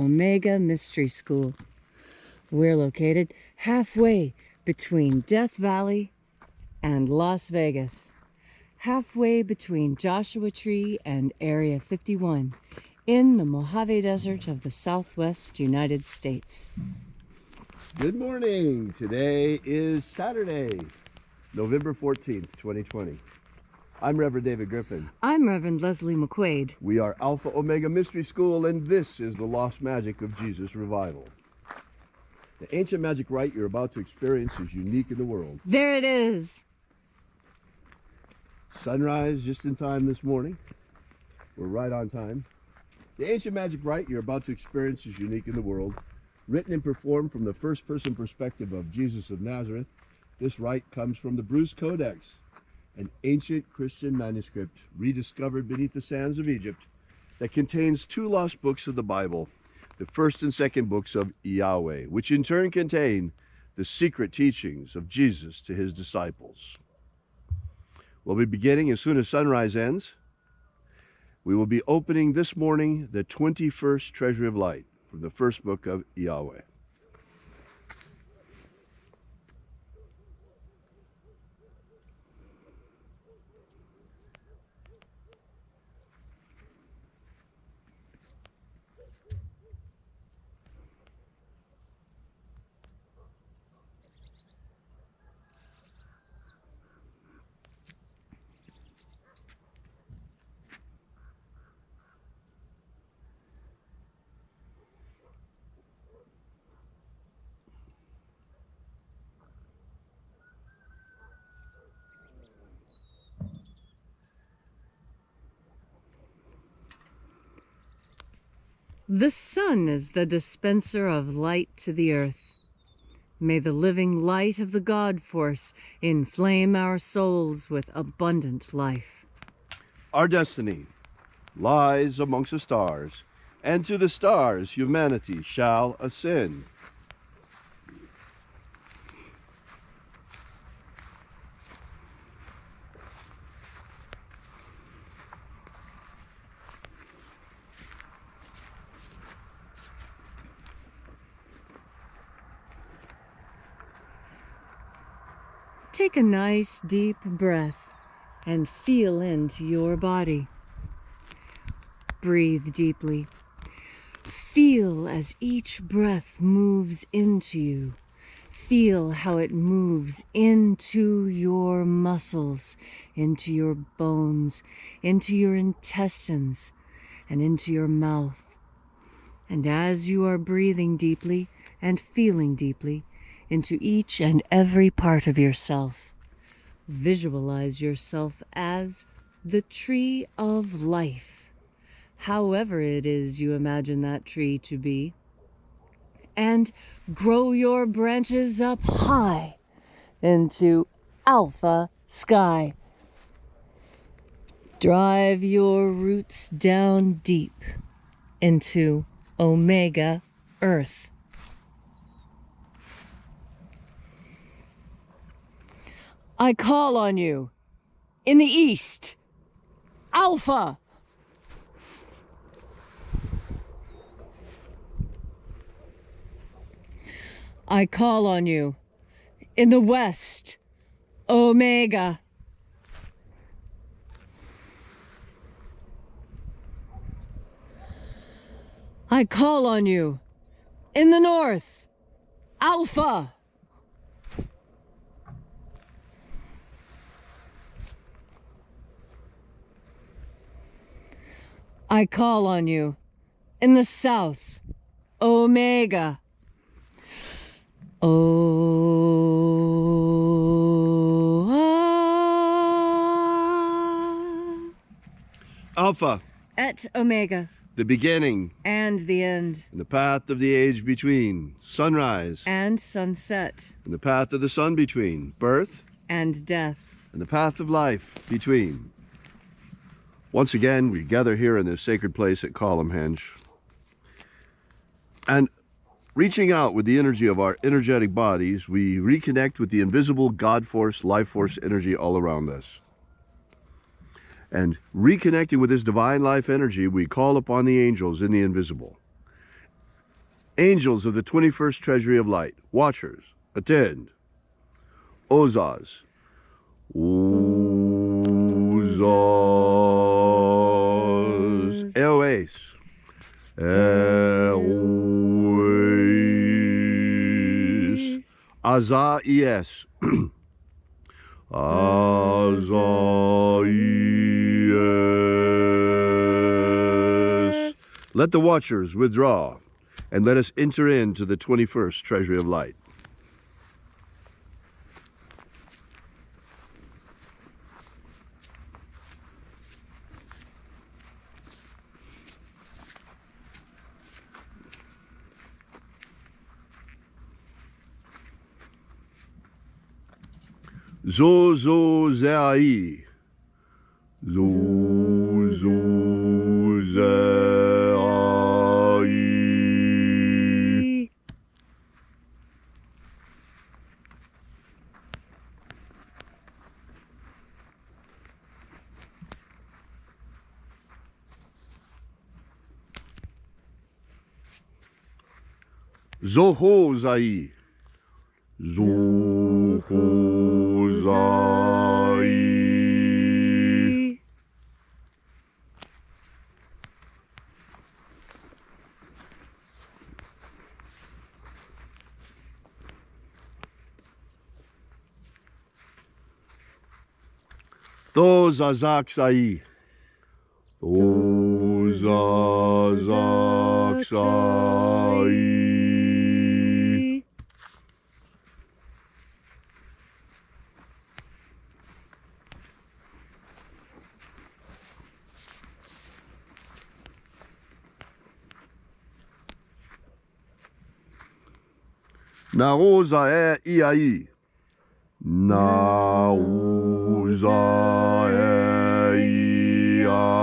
Omega Mystery School. We're located halfway between Death Valley and Las Vegas, halfway between Joshua Tree and Area 51 in the Mojave Desert of the Southwest United States. Good morning. Today is Saturday, November 14th, 2020. I'm Reverend David Griffin. I'm Reverend Leslie McQuaid. We are Alpha Omega Mystery School, and this is the Lost Magic of Jesus Revival. The ancient magic rite you're about to experience is unique in the world. There it is. Sunrise just in time this morning. We're right on time. The ancient magic rite you're about to experience is unique in the world. Written and performed from the first-person perspective of Jesus of Nazareth, this rite comes from the Bruce Codex, an ancient Christian manuscript rediscovered beneath the sands of Egypt that contains two lost books of the Bible, the first and second books of Yahweh, which in turn contain the secret teachings of Jesus to his disciples. We'll be beginning as soon as sunrise ends. We will be opening this morning the 21st Treasury of Light from the first book of Yahweh. The sun is the dispenser of light to the earth. May the living light of the God force inflame our souls with abundant life. Our destiny lies amongst the stars, and to the stars humanity shall ascend. Take a nice deep breath and feel into your body. Breathe deeply. Feel as each breath moves into you. Feel how it moves into your muscles, into your bones, into your intestines, and into your mouth. And as you are breathing deeply and feeling deeply into each and every part of yourself, visualize yourself as the tree of life, however it is you imagine that tree to be, and grow your branches up high into alpha sky. Drive your roots down deep into omega earth. I call on you in the east, Alpha. I call on you in the west, Omega. I call on you in the north, Alpha. I call on you in the south, Omega. Alpha, Et Omega, the beginning and the end, and the path of the age between, sunrise and sunset, and the path of the sun between, birth and death, and the path of life between. Once again, we gather here in this sacred place at Columhenge, and reaching out with the energy of our energetic bodies, we reconnect with the invisible God force, life force energy all around us. And reconnecting with this divine life energy, we call upon the angels in the invisible. Angels of the 21st Treasury of Light, watchers, attend. Ozaz. Ozaz. Eoes. Eoes. Azaies. Azaies. Let the watchers withdraw, and let us enter into the 21st Treasury of Light. Zozozai. Zozozai. Zohozai. Zohozai. Thozazaksai. Thozazaksai. Naoza e iai. Naoza e iai.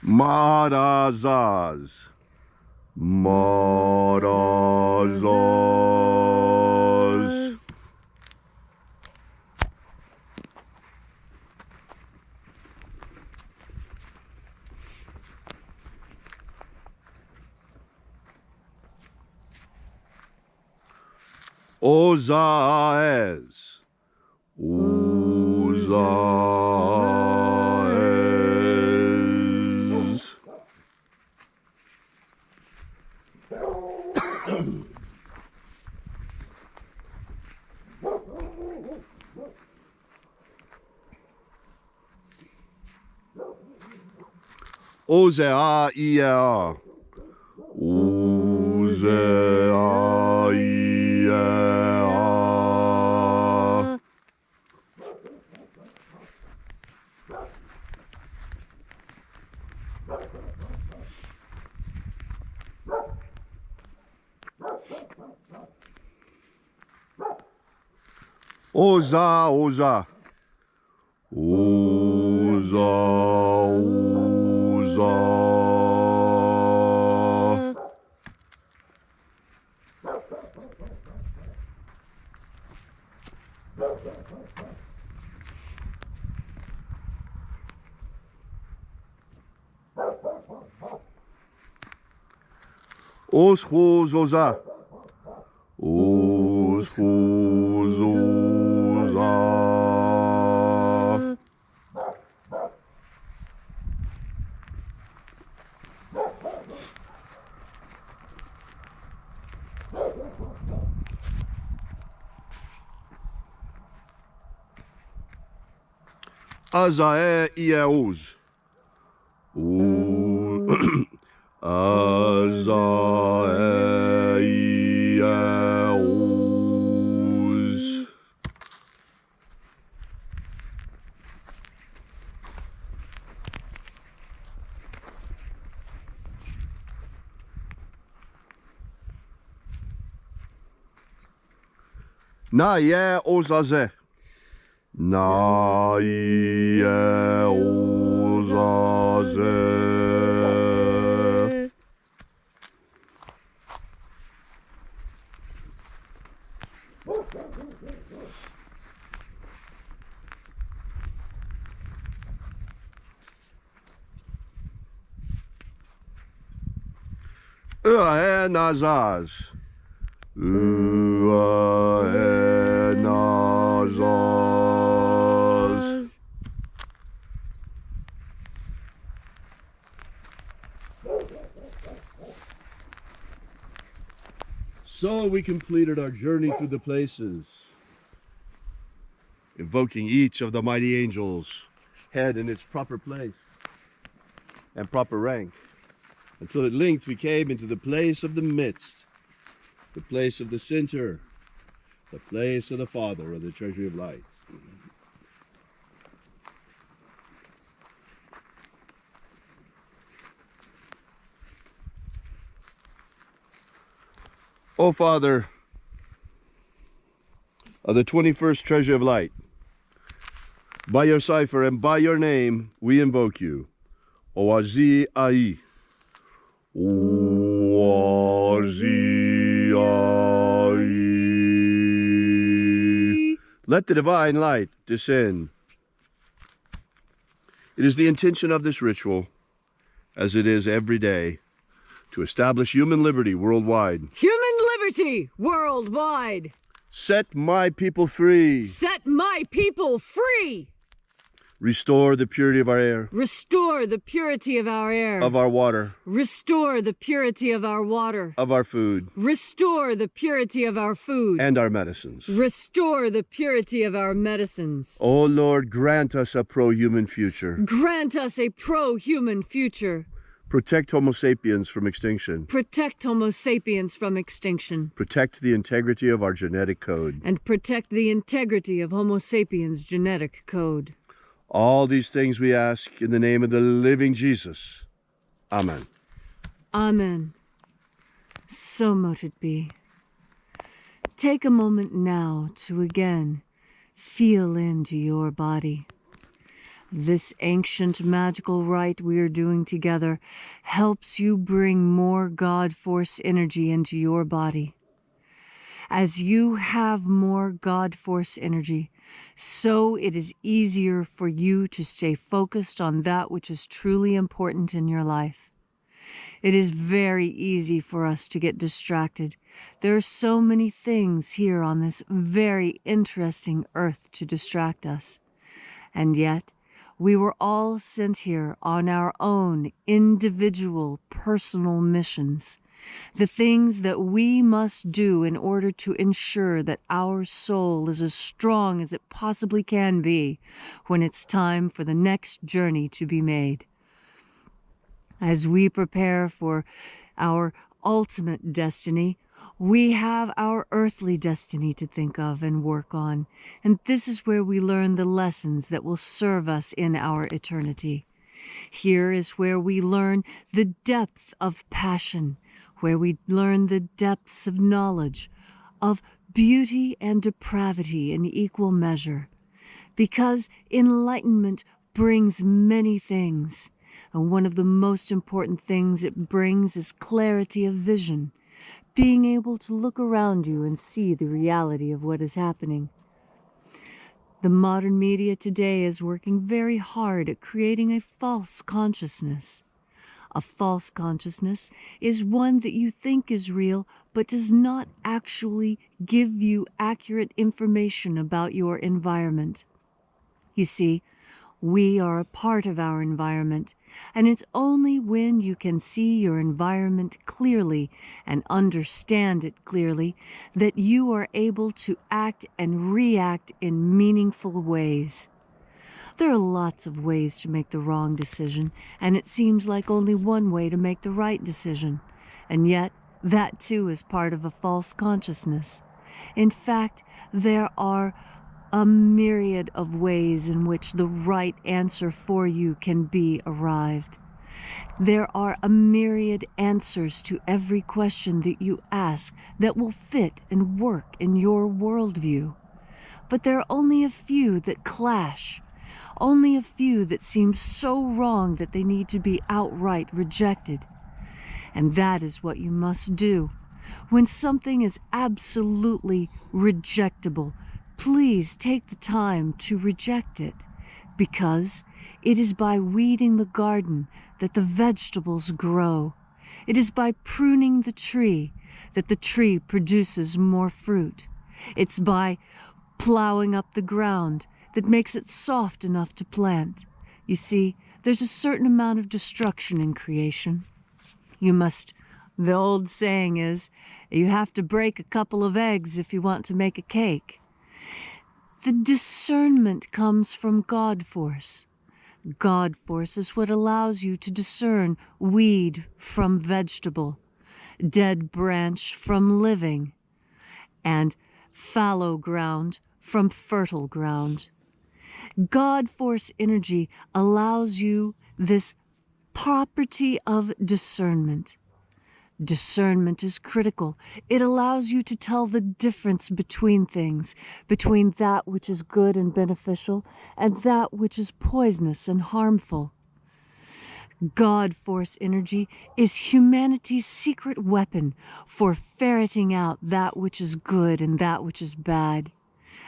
Marazaz. Marazaz. Ozaez. Ozaez. Ozea ia. Ozea ia. Oza, oza. Oza, oza. Oschozoza. Oschozoza. Azae Ieus. Azae Ieus. Na ye ozaze. Na ye ozaze. Nazaz. Nazaz. So we completed our journey through the places, invoking each of the mighty angels' head in its proper place and proper rank, until at length we came into the place of the midst, the place of the center, the place of the Father of the treasury of light. O Father of the 21st treasury of light, by your cipher and by your name we invoke you. Oazi Ai. Oazi Ai. Let the divine light descend. It is the intention of this ritual, as it is every day, to establish human liberty worldwide. Human liberty worldwide. Set my people free. Set my people free. Restore the purity of our air. Restore the purity of our air. Of our water. Restore the purity of our water. Of our food. Restore the purity of our food. And our medicines. Restore the purity of our medicines. O Lord, grant us a pro-human future. Grant us a pro-human future. Protect Homo sapiens from extinction. Protect Homo sapiens from extinction. Protect the integrity of our genetic code. And protect the integrity of Homo sapiens' genetic code. All these things we ask in the name of the living Jesus. Amen. Amen. So mote it be. Take a moment now to again feel into your body. This ancient magical rite we are doing together helps you bring more God Force energy into your body. As you have more God Force energy, so it is easier for you to stay focused on that which is truly important in your life. It is very easy for us to get distracted. There are so many things here on this very interesting earth to distract us. And yet, we were all sent here on our own individual personal missions. The things that we must do in order to ensure that our soul is as strong as it possibly can be when it's time for the next journey to be made. As we prepare for our ultimate destiny, we have our earthly destiny to think of and work on, and this is where we learn the lessons that will serve us in our eternity. Here is where we learn the depth of passion, where we learn the depths of knowledge, of beauty and depravity in equal measure, because enlightenment brings many things, and one of the most important things it brings is clarity of vision, being able to look around you and see the reality of what is happening. The modern media today is working very hard at creating a false consciousness. A false consciousness is one that you think is real, but does not actually give you accurate information about your environment. You see, we are a part of our environment, and it's only when you can see your environment clearly and understand it clearly that you are able to act and react in meaningful ways. There are lots of ways to make the wrong decision, and it seems like only one way to make the right decision. And yet, that too is part of a false consciousness. In fact, there are a myriad of ways in which the right answer for you can be arrived. There are a myriad answers to every question that you ask that will fit and work in your worldview. But there are only a few that clash, only a few that seem so wrong that they need to be outright rejected. And that is what you must do. When something is absolutely rejectable, please take the time to reject it, because it is by weeding the garden that the vegetables grow. It is by pruning the tree that the tree produces more fruit. It's by plowing up the ground that makes it soft enough to plant. You see, there's a certain amount of destruction in creation. The old saying is, you have to break a couple of eggs if you want to make a cake. The discernment comes from God force. God force is what allows you to discern weed from vegetable, dead branch from living, and fallow ground from fertile ground. God force energy allows you this property of discernment. Discernment is critical. It allows you to tell the difference between things, between that which is good and beneficial and that which is poisonous and harmful. God force energy is humanity's secret weapon for ferreting out that which is good and that which is bad.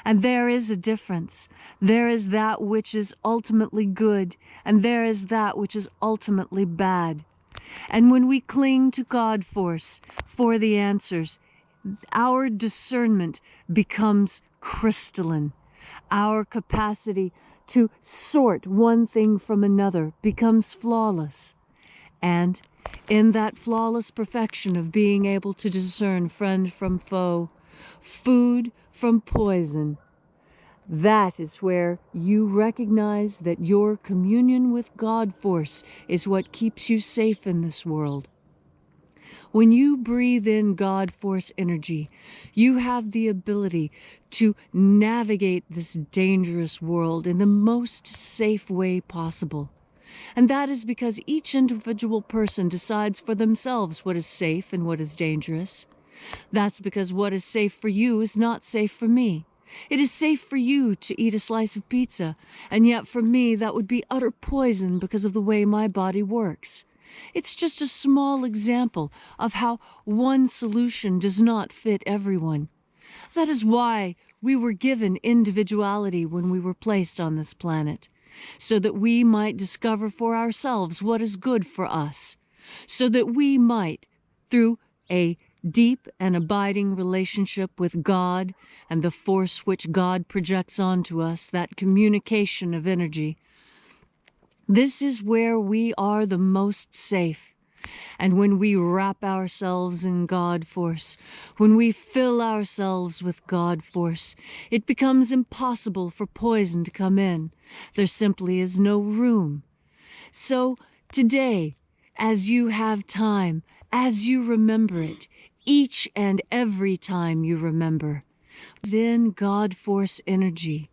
And there is a difference. There is that which is ultimately good, and there is that which is ultimately bad. And when we cling to God force for the answers, our discernment becomes crystalline. Our capacity to sort one thing from another becomes flawless. And in that flawless perfection of being able to discern friend from foe, food from poison, that is where you recognize that your communion with God force is what keeps you safe in this world. When you breathe in God force energy, you have the ability to navigate this dangerous world in the most safe way possible. And that is because each individual person decides for themselves what is safe and what is dangerous. That's because what is safe for you is not safe for me. It is safe for you to eat a slice of pizza, and yet for me that would be utter poison because of the way my body works. It's just a small example of how one solution does not fit everyone. That is why we were given individuality when we were placed on this planet, so that we might discover for ourselves what is good for us, so that we might, through a deep and abiding relationship with God and the force which God projects onto us, that communication of energy. This is where we are the most safe. And when we wrap ourselves in God force, when we fill ourselves with God force, it becomes impossible for poison to come in. There simply is no room. So today, as you have time, as you remember it, each and every time you remember, then God force energy.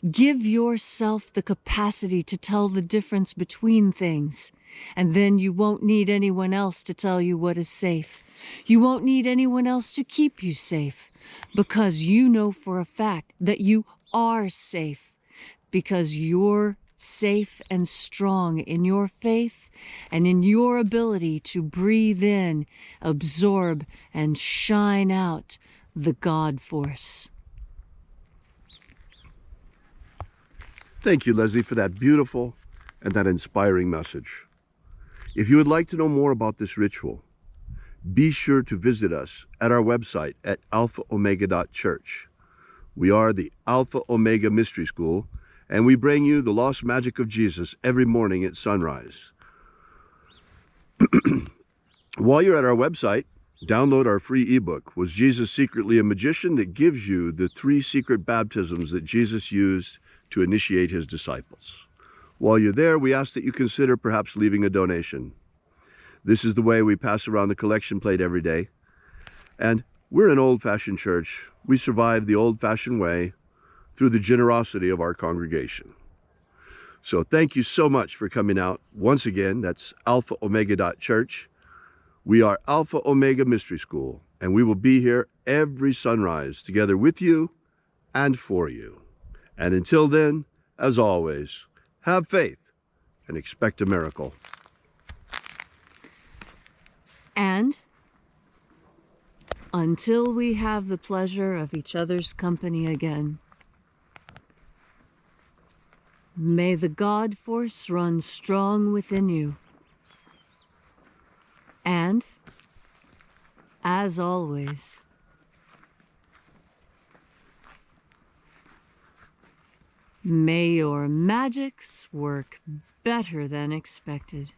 Give yourself the capacity to tell the difference between things, and then you won't need anyone else to tell you what is safe. You won't need anyone else to keep you safe, because you know for a fact that you are safe, because you're safe and strong in your faith and in your ability to breathe in, absorb, and shine out the God force. Thank you, Leslie, for that beautiful and that inspiring message. If you would like to know more about this ritual, be sure to visit us at our website at alphaomega.church. We are the Alpha Omega Mystery School, and we bring you the lost magic of Jesus every morning at sunrise. While you're at our website, download our free ebook, Was Jesus Secretly a Magician?, that gives you the 3 secret baptisms that Jesus used to initiate his disciples. While you're there, we ask that you consider perhaps leaving a donation. This is the way we pass around the collection plate every day. And we're an old-fashioned church. We survive the old-fashioned way through the generosity of our congregation. So thank you so much for coming out. Once again, that's alphaomega.church. We are Alpha Omega Mystery School, and we will be here every sunrise together with you and for you. And until then, as always, have faith and expect a miracle. And until we have the pleasure of each other's company again, may the God force run strong within you. And, as always, may your magics work better than expected.